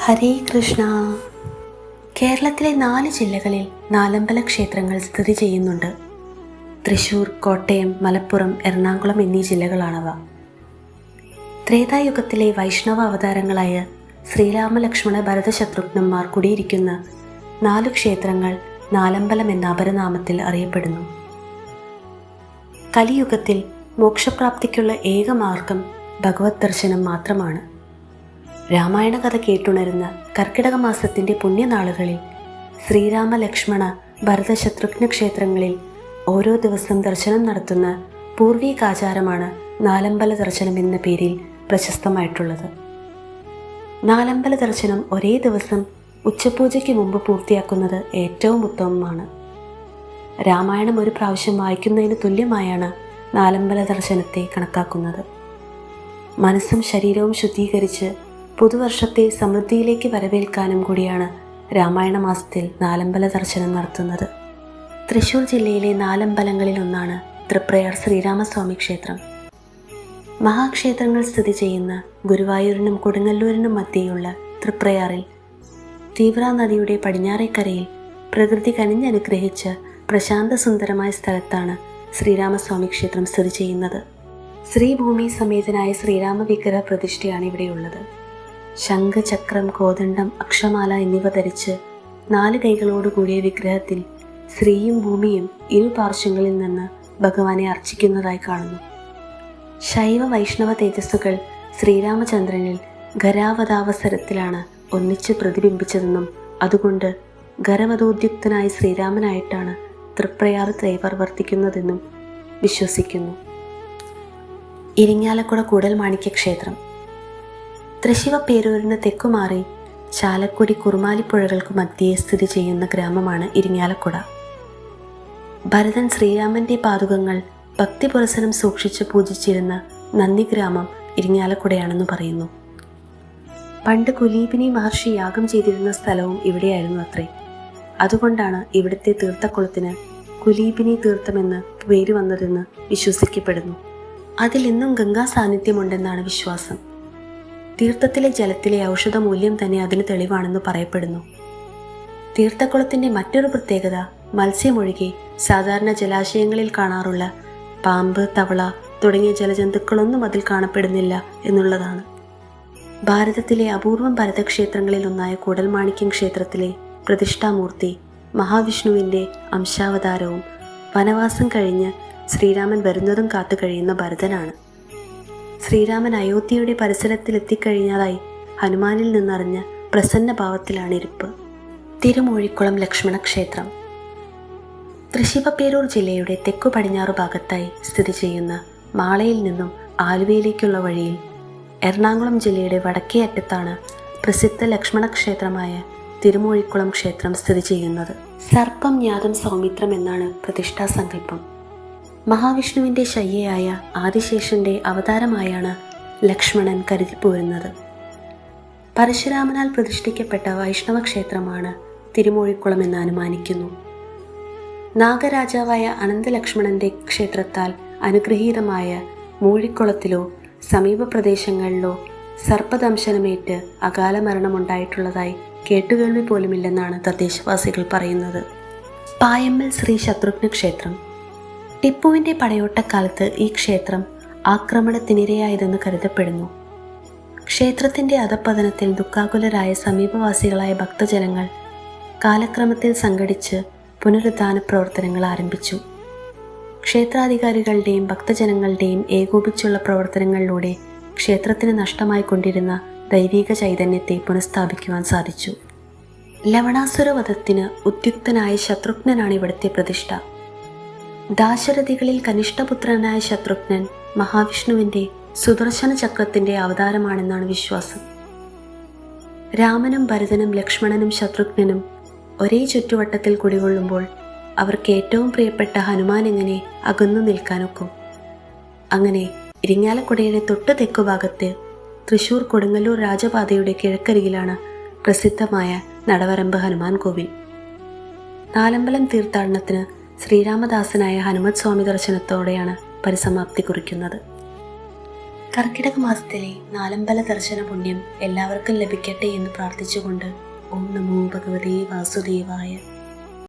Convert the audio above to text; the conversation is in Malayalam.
ഹരേ കൃഷ്ണ. കേരളത്തിലെ 4 ജില്ലകളിൽ നാലമ്പല ക്ഷേത്രങ്ങൾ സ്ഥിതി ചെയ്യുന്നുണ്ട്. തൃശൂർ, കോട്ടയം, മലപ്പുറം, എറണാകുളം എന്നീ ജില്ലകളാണവ. ത്രേതായുഗത്തിലെ വൈഷ്ണവ അവതാരങ്ങളായ ശ്രീരാമ, ലക്ഷ്മണ, ഭരത, ശത്രുഘ്നന്മാർ കുടിയിരിക്കുന്ന 4 ക്ഷേത്രങ്ങൾ നാലമ്പലം എന്ന അപരനാമത്തിൽ അറിയപ്പെടുന്നു. കലിയുഗത്തിൽ മോക്ഷപ്രാപ്തിക്കുള്ള ഏക മാർഗം ഭഗവത് ദർശനം മാത്രമാണ്. രാമായണ കഥ കേട്ടുണരുന്ന കർക്കിടക മാസത്തിൻ്റെ പുണ്യനാളുകളിൽ ശ്രീരാമ, ലക്ഷ്മണ, ഭരത, ശത്രുഘ്ന ക്ഷേത്രങ്ങളിൽ ഓരോ ദിവസം ദർശനം നടത്തുന്ന പൂർവീകാചാരമാണ് നാലമ്പല ദർശനം എന്ന പേരിൽ പ്രശസ്തമായിട്ടുള്ളത്. നാലമ്പല ദർശനം ഒരേ ദിവസം ഉച്ചപൂജയ്ക്ക് മുമ്പ് പൂർത്തിയാക്കുന്നത് ഏറ്റവും ഉത്തമമാണ്. രാമായണം ഒരു പ്രാവശ്യം വായിക്കുന്നതിന് തുല്യമായാണ് നാലമ്പല ദർശനത്തെ കണക്കാക്കുന്നത്. മനസ്സും ശരീരവും ശുദ്ധീകരിച്ച് പുതുവർഷത്തെ സമൃദ്ധിയിലേക്ക് വരവേൽക്കാനും കൂടിയാണ് രാമായണ മാസത്തിൽ നാലമ്പല ദർശനം നടത്തുന്നത്. തൃശ്ശൂർ ജില്ലയിലെ നാലമ്പലങ്ങളിൽ ഒന്നാണ് തൃപ്രയാർ ശ്രീരാമസ്വാമി ക്ഷേത്രം. മഹാക്ഷേത്രങ്ങൾ സ്ഥിതി ചെയ്യുന്ന ഗുരുവായൂരിനും കൊടുങ്ങല്ലൂരിനും മധ്യേയുള്ള തൃപ്രയാറിൽ തീവ്ര നദിയുടെ പടിഞ്ഞാറേക്കരയിൽ പ്രകൃതി കനിഞ്ഞനുഗ്രഹിച്ച പ്രശാന്തസുന്ദരമായ സ്ഥലത്താണ് ശ്രീരാമസ്വാമി ക്ഷേത്രം സ്ഥിതി ചെയ്യുന്നത്. ശ്രീഭൂമി സമേതനായ ശ്രീരാമ വിഗ്രഹ പ്രതിഷ്ഠയാണ് ഇവിടെയുള്ളത്. ശംഖ്, ചക്രം, കോദണ്ഡം, അക്ഷമാല എന്നിവ ധരിച്ച് 4 കൈകളോടുകൂടിയ വിഗ്രഹത്തിൽ ശ്രീയും ഭൂമിയും ഇരുപാർശ്വങ്ങളിൽ നിന്ന് ഭഗവാനെ അർച്ചിക്കുന്നതായി കാണുന്നു. ശൈവ വൈഷ്ണവ തേജസ്സുകൾ ശ്രീരാമചന്ദ്രനിൽ ഖരാവതാവസരത്തിലാണ് ഒന്നിച്ച് പ്രതിബിംബിച്ചതെന്നും അതുകൊണ്ട് ഖരവധോദ്യുക്തനായ ശ്രീരാമനായിട്ടാണ് തൃപ്രയാർ ദേവർ വർത്തിക്കുന്നതെന്നും വിശ്വസിക്കുന്നു. ഇരിങ്ങാലക്കുട കൂടൽമാണിക്യ ക്ഷേത്രം. തൃശ്ശിവപ്പേരൂരിന് തെക്കുമാറി ചാലക്കുടി, കുറുമാലിപ്പുഴകൾക്ക് മധ്യേ സ്ഥിതി ചെയ്യുന്ന ഗ്രാമമാണ് ഇരിങ്ങാലക്കുട. ഭരതൻ ശ്രീരാമൻ്റെ പാദുകങ്ങൾ ഭക്തിപുരസരം സൂക്ഷിച്ച് പൂജിച്ചിരുന്ന നന്ദിഗ്രാമം ഇരിങ്ങാലക്കുടയാണെന്ന് പറയുന്നു. പണ്ട് കുലീപിനി മഹർഷി യാഗം ചെയ്തിരുന്ന സ്ഥലവും ഇവിടെയായിരുന്നു അത്രേ. അതുകൊണ്ടാണ് ഇവിടുത്തെ തീർത്ഥക്കുളത്തിന് കുലീപിനി തീർത്ഥമെന്ന് പേര് വന്നതെന്ന് വിശ്വസിക്കപ്പെടുന്നു. അതിൽ ഇന്നും ഗംഗാ സാന്നിധ്യമുണ്ടെന്നാണ് വിശ്വാസം. തീർത്ഥത്തിലെ ജലത്തിലെ ഔഷധമൂല്യം തന്നെ അതിന് തെളിവാണെന്ന് പറയപ്പെടുന്നു. തീർത്ഥക്കുളത്തിൻ്റെ മറ്റൊരു പ്രത്യേകത മത്സ്യമൊഴികെ സാധാരണ ജലാശയങ്ങളിൽ കാണാറുള്ള പാമ്പ്, തവള തുടങ്ങിയ ജലജന്തുക്കളൊന്നും അതിൽ കാണപ്പെടുന്നില്ല എന്നുള്ളതാണ്. ഭാരതത്തിലെ അപൂർവം ഭരതക്ഷേത്രങ്ങളിൽ ഒന്നായ കൂടൽമാണിക്യം ക്ഷേത്രത്തിലെ പ്രതിഷ്ഠാമൂർത്തി മഹാവിഷ്ണുവിൻ്റെ അംശാവതാരവും വനവാസം കഴിഞ്ഞ് ശ്രീരാമൻ വരുന്നതും കാത്തു കഴിയുന്ന ഭരതനാണ്. ശ്രീരാമൻ അയോധ്യയുടെ പരിസരത്തിലെത്തിക്കഴിഞ്ഞതായി ഹനുമാനിൽ നിന്നറിഞ്ഞ പ്രസന്ന ഭാവത്തിലാണ് ഇരിപ്പ്. തിരുമൂഴിക്കുളം ലക്ഷ്മണ ക്ഷേത്രം. തൃശ്ശിവപ്പേരൂർ ജില്ലയുടെ തെക്കു പടിഞ്ഞാറു ഭാഗത്തായി സ്ഥിതി ചെയ്യുന്ന മാളയിൽ നിന്നും ആലുവയിലേക്കുള്ള വഴിയിൽ എറണാകുളം ജില്ലയുടെ വടക്കേ അറ്റത്താണ് പ്രസിദ്ധ ലക്ഷ്മണ ക്ഷേത്രമായ തിരുമൂഴിക്കുളം ക്ഷേത്രം സ്ഥിതി ചെയ്യുന്നത്. സർപ്പം ജ്ഞാതം സൗമിത്രം എന്നാണ് പ്രതിഷ്ഠാസങ്കല്പം. മഹാവിഷ്ണുവിൻ്റെ ശയ്യയായ ആദിശേഷന്റെ അവതാരമായാണ് ലക്ഷ്മണൻ കരുതിപ്പോരുന്നത്. പരശുരാമനാൽ പ്രതിഷ്ഠിക്കപ്പെട്ട വൈഷ്ണവ ക്ഷേത്രമാണ് തിരുമൂഴിക്കുളം എന്ന് അനുമാനിക്കുന്നു. നാഗരാജാവായ അനന്തലക്ഷ്മണന്റെ ക്ഷേത്രത്താൽ അനുഗ്രഹീതമായ മൂഴിക്കുളത്തിലോ സമീപ പ്രദേശങ്ങളിലോ സർപ്പദംശനമേറ്റ് അകാല മരണമുണ്ടായിട്ടുള്ളതായി കേട്ടുകേൾവി പോലുമില്ലെന്നാണ് തദ്ദേശവാസികൾ പറയുന്നത്. പായമ്മൽ ശ്രീ ശത്രുഘ്ന ക്ഷേത്രം. ടിപ്പുവിൻ്റെ പടയോട്ടക്കാലത്ത് ഈ ക്ഷേത്രം ആക്രമണത്തിനിരയായതെന്ന് കരുതപ്പെടുന്നു. ക്ഷേത്രത്തിൻ്റെ അധപ്പതനത്തിൽ ദുഃഖാകുലരായ സമീപവാസികളായ ഭക്തജനങ്ങൾ കാലക്രമത്തിൽ സംഘടിച്ച് പുനരുദ്ധാന പ്രവർത്തനങ്ങൾ ആരംഭിച്ചു. ക്ഷേത്രാധികാരികളുടെയും ഭക്തജനങ്ങളുടെയും ഏകോപിച്ചുള്ള പ്രവർത്തനങ്ങളിലൂടെ ക്ഷേത്രത്തിന് നഷ്ടമായിക്കൊണ്ടിരുന്ന ദൈവിക ചൈതന്യത്തെ പുനഃസ്ഥാപിക്കുവാൻ സാധിച്ചു. ലവണാസുരവധത്തിന് ഉദ്യുക്തനായ ശത്രുഘ്നനാണ് ഇവിടുത്തെ പ്രതിഷ്ഠ. ദാശരഥികളിൽ കനിഷ്ഠപുത്രനായ ശത്രുഘ്നൻ മഹാവിഷ്ണുവിൻ്റെ സുദർശന ചക്രത്തിൻ്റെ അവതാരമാണെന്നാണ് വിശ്വാസം. രാമനും ഭരതനും ലക്ഷ്മണനും ശത്രുഘ്നനും ഒരേ ചുറ്റുവട്ടത്തിൽ കുടികൊള്ളുമ്പോൾ അവർക്ക് ഏറ്റവും പ്രിയപ്പെട്ട ഹനുമാൻ എങ്ങനെ അകന്നു നിൽക്കാനൊക്കും? അങ്ങനെ ഇരിങ്ങാലക്കുടയുടെ തൊട്ട് തെക്കുഭാഗത്ത് തൃശ്ശൂർ കൊടുങ്ങല്ലൂർ രാജപാതയുടെ കിഴക്കരികിലാണ് പ്രസിദ്ധമായ നടവരമ്പ് ഹനുമാൻ കോവിൽ. നാലമ്പലം തീർത്ഥാടനത്തിന് ശ്രീരാമദാസനായ ഹനുമത് സ്വാമി ദർശനത്തോടെയാണ് പരിസമാപ്തി കുറിക്കുന്നത്. കർക്കിടക മാസത്തിലെ നാലമ്പല ദർശന പുണ്യം എല്ലാവർക്കും ലഭിക്കട്ടെ എന്ന് പ്രാർത്ഥിച്ചുകൊണ്ട് ഓം നമോ ഭഗവതേ വാസുദേവായ.